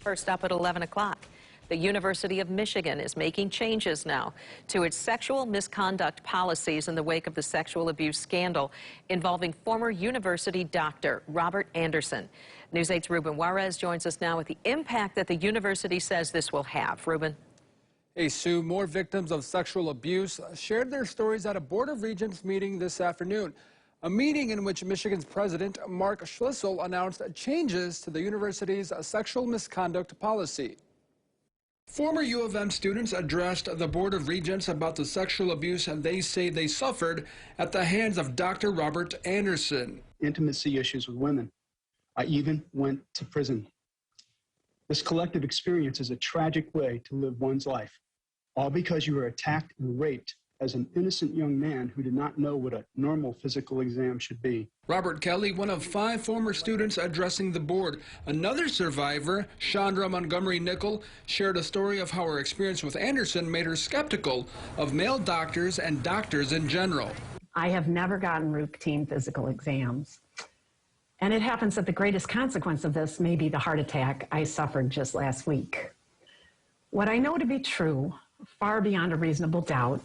First up at 11 o'clock. The University of Michigan is making changes now to its sexual misconduct policies in the wake of the sexual abuse scandal involving former university doctor Robert Anderson. News 8's Ruben Juarez joins us now with the impact that the university says this will have. Ruben. Hey, Sue, more victims of sexual abuse shared their stories at a Board of Regents meeting this afternoon. A meeting in which Michigan's president, Mark Schlissel, announced changes to the university's sexual misconduct policy. Former U of M students addressed the Board of Regents about the sexual abuse they say they suffered at the hands of Dr. Robert Anderson. Intimacy issues with women. I even went to prison. This collective experience is a tragic way to live one's life, all because you were attacked and raped as an innocent young man who did not know what a normal physical exam should be. Robert Kelly, one of 5 former students addressing the board. Another survivor, Chandra Montgomery Nickel, shared a story of how her experience with Anderson made her skeptical of male doctors and doctors in general. I have never gotten routine physical exams. And it happens that the greatest consequence of this may be the heart attack I suffered just last week. What I know to be true, far beyond a reasonable doubt,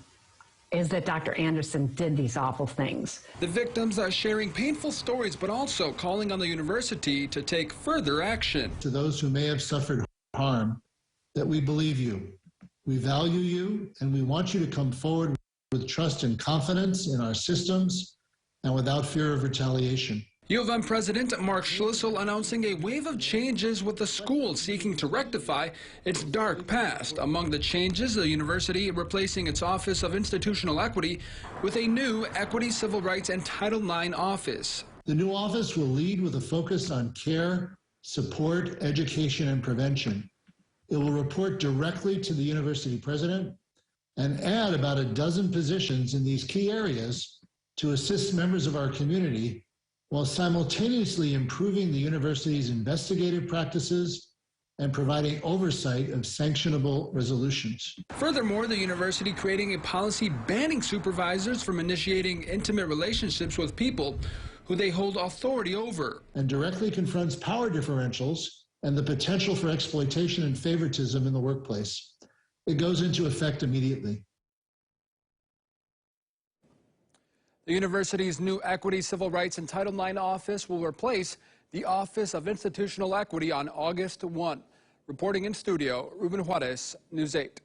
is that Dr. Anderson did these awful things. The victims are sharing painful stories, but also calling on the university to take further action. To those who may have suffered harm, that we believe you. We value you, and we want you to come forward with trust and confidence in our systems and without fear of retaliation. U of M President Mark Schlissel announcing a wave of changes with the school seeking to rectify its dark past. Among the changes, the university replacing its Office of Institutional Equity with a new Equity, Civil Rights, and Title IX office. The new office will lead with a focus on care, support, education, and prevention. It will report directly to the university president and add about a dozen positions in these key areas to assist members of our community while simultaneously improving the university's investigative practices and providing oversight of sanctionable resolutions. Furthermore, the university creating a policy banning supervisors from initiating intimate relationships with people who they hold authority over. And directly confronts power differentials and the potential for exploitation and favoritism in the workplace. It goes into effect immediately. The university's new Equity, Civil Rights, and Title IX office will replace the Office of Institutional Equity on August 1. Reporting in studio, Ruben Juarez, News 8.